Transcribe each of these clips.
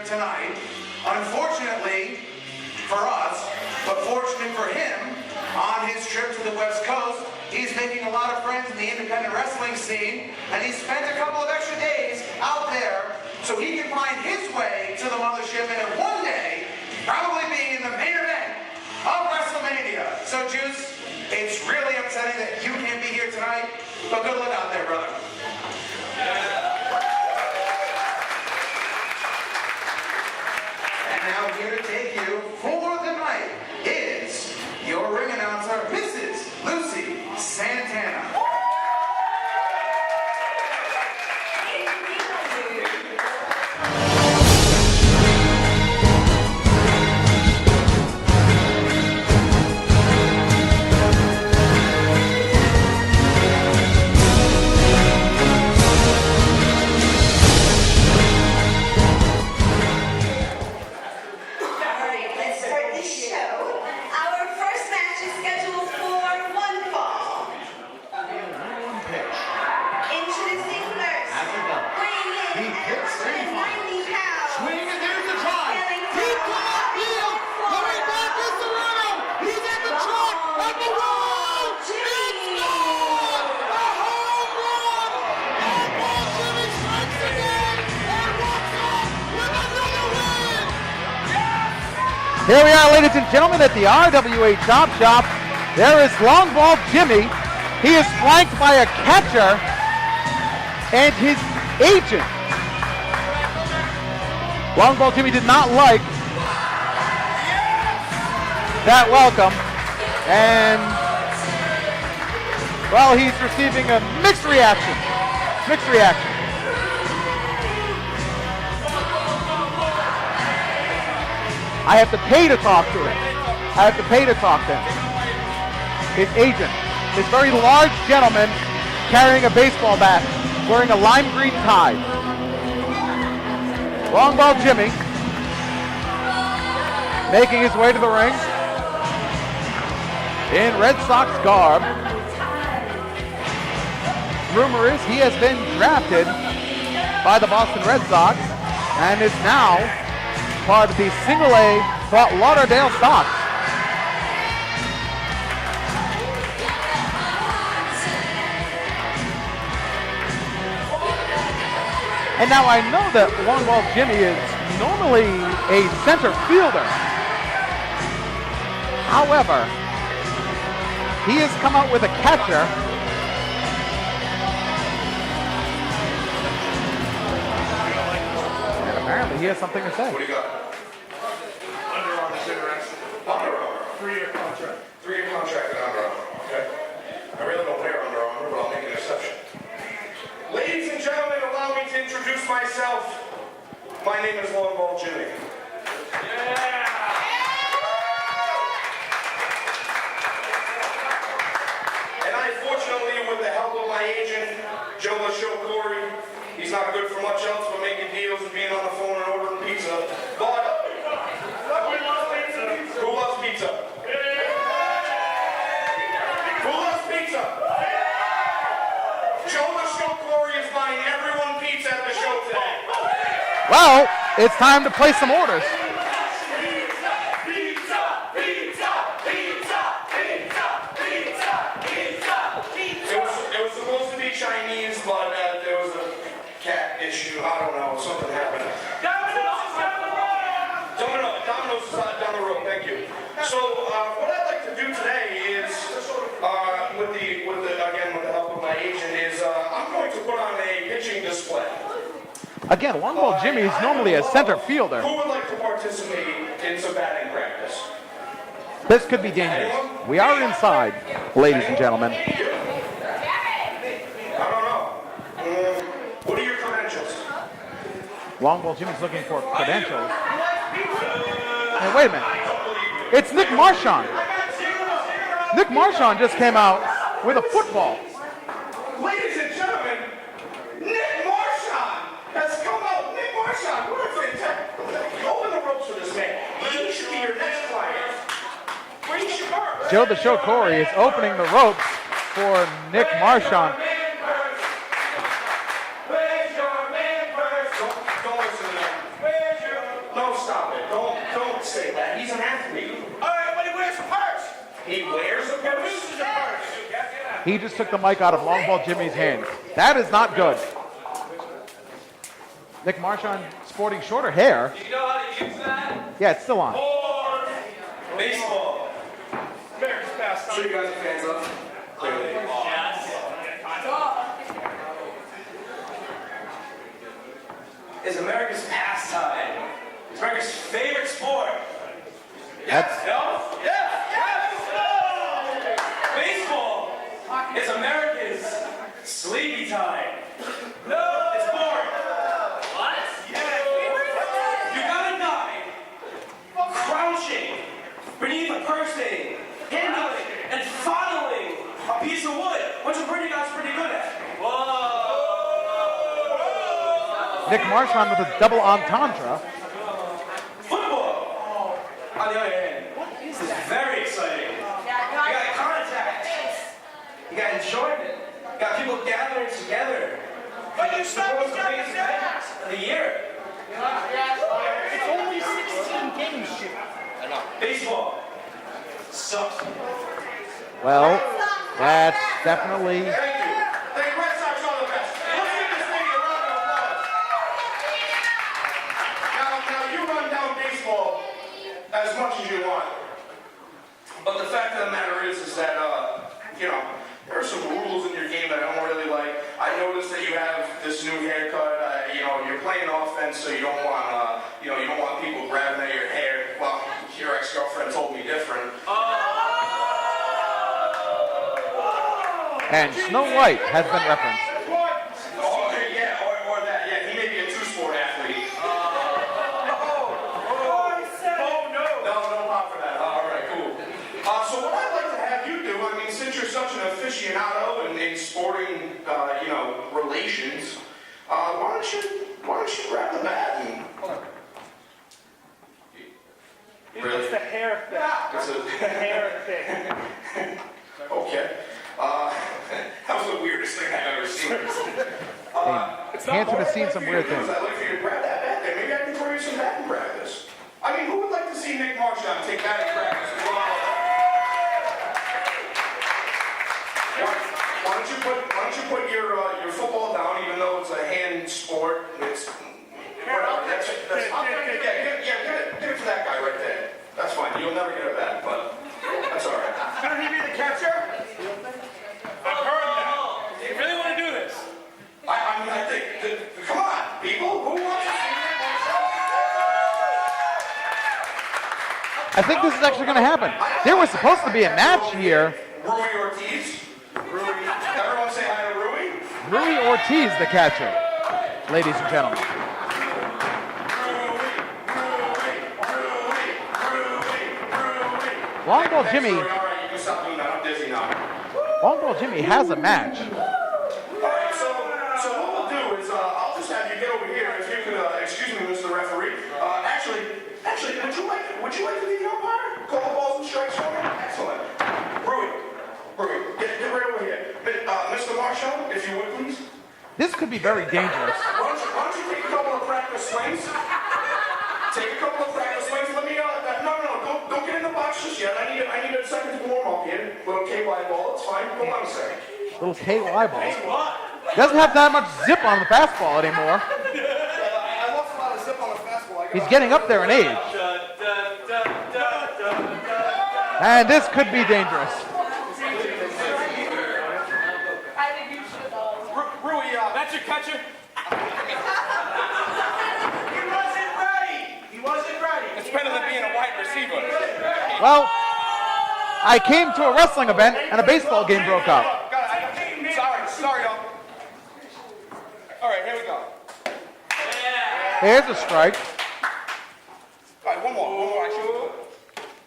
tonight. Unfortunately for us, but fortunately for him, on his trip to the West Coast, he's making a lot of friends in the independent wrestling scene, and he spent a couple of extra days out there so he can find his way to the mothership and one day probably being in the main event of WrestleMania. So, Juice, it's really upsetting that you can't be here tonight, but good luck out there, brother. And now here to take you for the night is your ring announcer, Mrs. Lucy Santana. Here we are, ladies and gentlemen, at the RWA Chop Shop. There is Longball Jimmy. He is flanked by a catcher and his agent. Longball Jimmy did not like that welcome, and, well, he's receiving a mixed reaction. Mixed reaction. I have to pay to talk to him. I have to pay to talk to him. His agent, this very large gentleman carrying a baseball bat, wearing a lime green tie. Longball Jimmy making his way to the ring in Red Sox garb. Rumor is he has been drafted by the Boston Red Sox and is now part of the Single-A Fort Lauderdale Sox. And now I know that Longball Jimmy is normally a center fielder. However, he has come out with a catcher and apparently he has something to say. What do you got? Under Armour's interested. Under Armour. 3-year contract. 3-year contract with Under Armour. Okay. I really don't wear Under Armour, but I'll make an exception. Ladies and gentlemen, allow me to introduce myself. My name is Longball Jimmy. And I, fortunately, with the help of my agent, Joe the Show Corey, he's not good for much else but making deals and being on the phone and ordering pizza. But who loves pizza? Who loves pizza? Joe the Show Corey is buying everyone pizza at the show today. Well, it's time to place some orders. It was supposed to be Chinese, but there was a cat issue. I don't know. Something happened. Domino's is down the road. Thank you. So what I'd like to do today is, with the help of my agent, is I'm going to put on a pitching display. Again, Longball Jimmy is normally a center fielder. Who would like to participate in some batting practice? This could be dangerous. We are inside, ladies and gentlemen. I don't know. What are your credentials? Longball Jimmy's looking for credentials. Hey, wait a minute. It's Nick Marchand. Nick Marchand just came out with a football. Ladies and gentlemen, Nick Marchand has come out. Nick Marchand, what a fantastic. Open the ropes for this man. He should be your next client. Where's your bar? Joe the Show Corey is opening the ropes for Nick Marchand. Don't listen to that. say that. He's an athlete. All right, but he wears a purse. He wears a purse. Uses a purse. He just took the mic out of Longball Jimmy's hands. That is not good. Nick Marchand sporting shorter hair. Do you know how to use that? Yeah, it's still on. Or baseball. America's pastime. So you guys are fans of? Clearly. Yes. Is America's pastime. It's America's favorite sport. That's No? Yes. Yes. Baseball is America's sleepy time. No. It's boring. What? Yeah. You gotta die crouching beneath a person, handling and fondling a piece of wood, which a pretty guy's pretty good at. Whoa. Nick Marchand with a double entendre. Football, on the other hand, is very exciting. You got contact. You got enjoyment. You got people gathering together. But you start the biggest event of the year. It's only 16 games, shit. Baseball sucks. Well, that's definitely... Thank you. Thank you. Red Sox all the best. Let's give this lady a round of applause. Now you run down baseball as much as you want. But the fact of the matter is that, there are some rules in your game that I don't really like. I noticed that you have this new haircut. You're playing offense, so you don't want, you don't want people grabbing at your hair. Well, your ex-girlfriend told me different. And Snow White has been referenced. Oh, yeah, or that. Yeah, he may be a two-sport athlete. No pop for that. All right, cool. So what I'd like to have you do, since you're such an aficionado in sporting, relations, why don't you grab the bat and... Really? It's the hair thing. It's The hair thing. Okay. That was the weirdest thing I've ever seen. Hanson has seen some weird things. I'd like for you to grab that bat there. Maybe I can throw you some batting practice. Who would like to see Nick Marchand take batting practice? Why don't you put your football down, even though it's a hand sport? It's whatever. That's it. Give it to that guy right there. That's fine. You'll never get it back, but that's all right. Couldn't he be the catcher? I've heard that. You really want to do this? I think. Come on, people. Who wants to see Nick Marchand? I think this is actually going to happen. There was supposed to be a match here. Rui Ortiz. Everyone say hi to Rui. Rui Ortiz, the catcher, ladies and gentlemen. Longball Jimmy. All right, you can stop doing that. I'm dizzy now. Longball Jimmy has a match. All right, so what we'll do is I'll just have you get over here. If you could excuse me, Mr. Referee. Actually, would you like to be the umpire? Call the balls and strikes for me. Excellent. Rui, get right over here. Mr. Marchand, if you would please. This could be very dangerous. Why don't you take a couple of practice swings? Take a couple of practice swings. Let me don't get in the box just yet. I need a second to warm up here. Little KY ball, it's fine. Hold on a second. Little KY ball. Doesn't have that much zip on the fastball anymore. I lost a lot of zip on the fastball. He's getting up there in age. And this could be dangerous. Rui, That's your catcher? He wasn't ready. It's better than being a wide receiver. Well, I came to a wrestling event and a baseball game broke out. Sorry, y'all. All right, here we go. Here's a strike. All right, one more. Actually.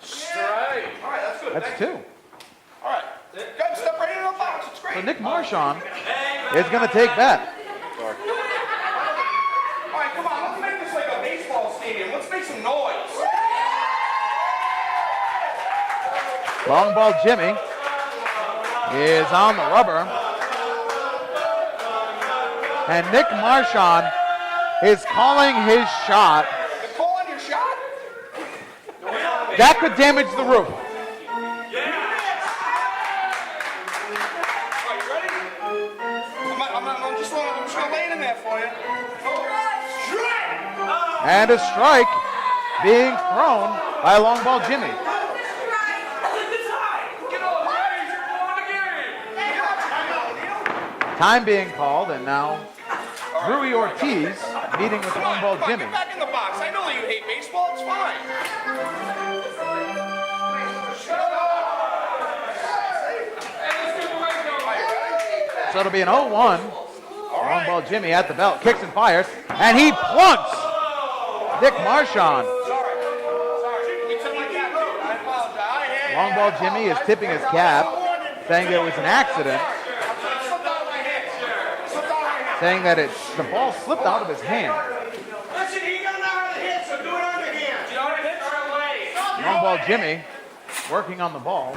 Strike. All right, that's good. That's two. All right. Go, step right into the box. It's great. So Nick Marchand is going to take that. All right, come on. Let's make this like a baseball stadium. Let's make some noise. Longball Jimmy is on the rubber. And Nick Marchand is calling his shot. You're calling your shot? That could damage the roof. All right, you ready? I'm just gonna lay it in there for you. And a strike being thrown by Longball Jimmy. Time being called, and now RWA Ortiz meeting with Longball Jimmy. Get back in the box. I know that you hate baseball. It's fine. So it'll be an 0-1. Longball Jimmy at the belt, kicks and fires, and he plunks Nick Marchand. Longball Jimmy is tipping his cap, saying there was an accident, saying that the ball slipped out of his hand. Listen, he don't know how to hit, so do it underhand. You know how to hit our way. Longball Jimmy working on the ball.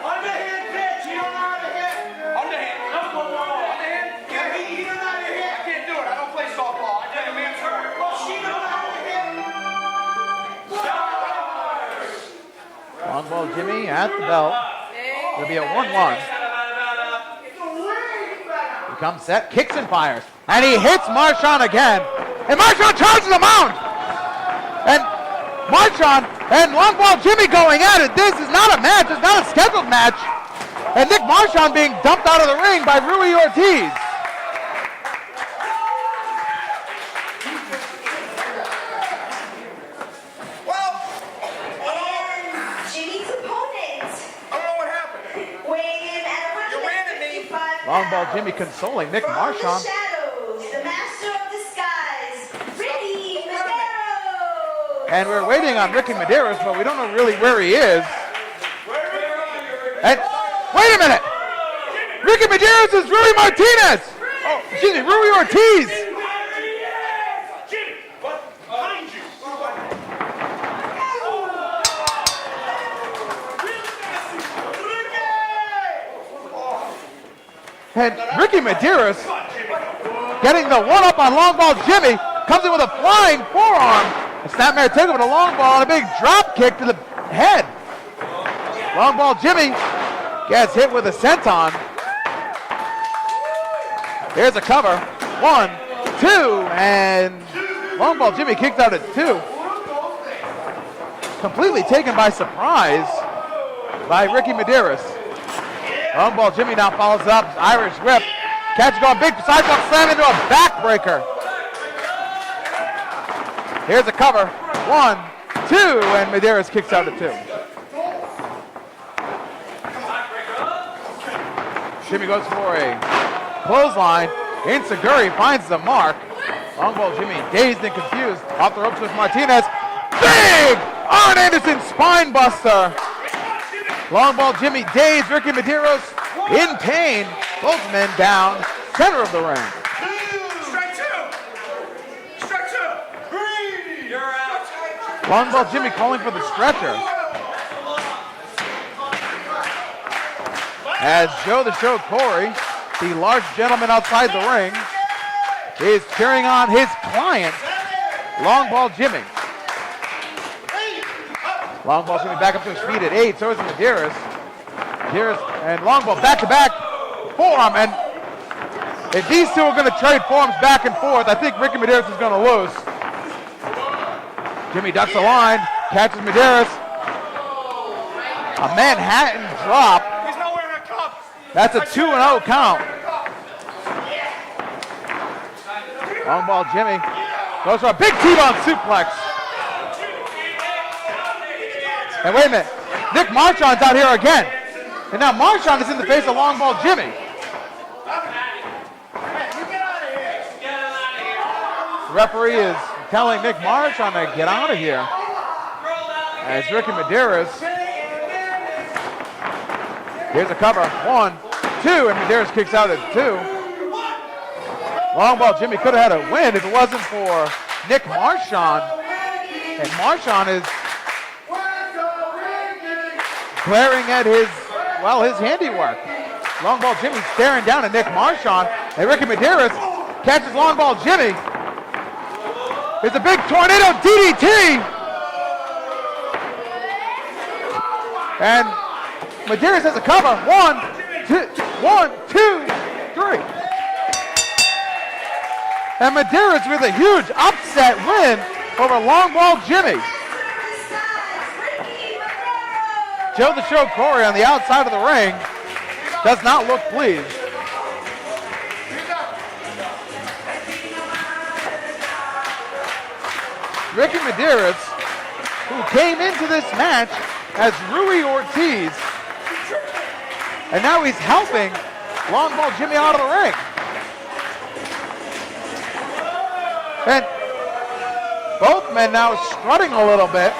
Underhand pitch, you don't know how to hit. Underhand. Underhand? Yeah, he don't know how to hit. I can't do it. I don't play softball. I play a man's sport. Well, she don't know how to hit. Longball Jimmy at the belt. It'll be a 1-1. He comes set, kicks and fires. And he hits Marchand again. And Marchand charges the mound. And Marchand and Longball Jimmy going at it. This is not a match. It's not a scheduled match. And Nick Marchand being dumped out of the ring by RWA Ortiz. Jimmy's opponent, I don't know what happened. weighing in at You ran at me. 155 Longball Jimmy consoling Nick from the Marchand. shadows, the master of disguise, Ricky Medeiros. And we're waiting on Ricky Medeiros, but we don't know really where he is. And wait a minute! Ricky Medeiros is Rui Martinez! Oh, excuse me, RWA Ortiz! Jimmy, what? Behind you. And Ricky Medeiros getting the one-up on Longball Jimmy, comes in with a flying forearm. And Snapmare takes with a long ball and a big drop kick to the head. Longball Jimmy gets hit with a senton. Here's a cover. 1, 2, and Longball Jimmy kicked out at 2. Completely taken by surprise by Ricky Medeiros. Longball Jimmy now follows it up. Irish whip. Catch going big sidewalk slam into a backbreaker. Here's a cover. 1, 2, and Medeiros kicks out at 2. Jimmy goes for a clothesline. Inseguri finds the mark. Longball Jimmy dazed and confused. Off the ropes with Martinez. Big Arn Anderson spine buster. Longball Jimmy dazed. Ricky Medeiros in pain. Both men down. Center of the ring. Strike two. Strike two. Green. You're out. Longball Jimmy calling for the stretcher. As Joe the Show Corey, the large gentleman outside the ring, is cheering on his client, Longball Jimmy. Longball Jimmy back up to his feet at 8, so is Medeiros. Medeiros and Longball back-to-back forearm, and if these two are going to trade forearms back and forth, I think Ricky Medeiros is going to lose. Jimmy ducks the line, catches Medeiros. A Manhattan drop. He's not wearing a cup. That's a 2-0 count. Longball Jimmy goes for a big T-bone suplex. And wait a minute, Nick Marchand's out here again. And now Marchand is in the face of Longball Jimmy. The referee is telling Nick Marchand to get out of here. As Ricky Medeiros. Here's a cover. 1, 2, and Medeiros kicks out at 2. Longball Jimmy could have had a win if it wasn't for Nick Marchand. And Marchand is glaring at his handiwork. Longball Jimmy staring down at Nick Marchand. And Ricky Medeiros catches Longball Jimmy. It's a big tornado DDT. And Medeiros has a cover. 1, 2, 3. And Medeiros with a huge upset win over Longball Jimmy. Joe the Show Corey on the outside of the ring does not look pleased. Ricky Medeiros, who came into this match as Rui Ortiz, and now he's helping Longball Jimmy out of the ring. And both men now strutting a little bit.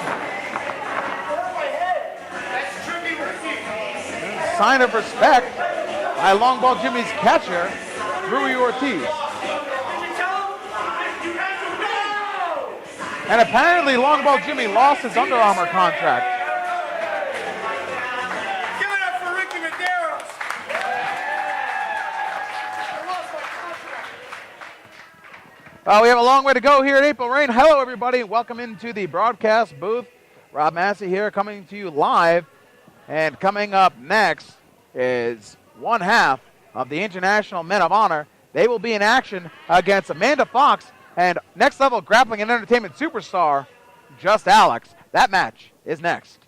Sign of respect by Longball Jimmy's catcher, Rui Ortiz. And apparently Longball Jimmy lost his Under Armour contract. Give it up for Ricky Medeiros. We have a long way to go here at April Rain. Hello, everybody. Welcome into the broadcast booth. Rob Massey here, coming to you live. And coming up next is one half of the International Men of Honor. They will be in action against Amanda Fox and Next Level Grappling and Entertainment superstar, Just Alex. That match is next.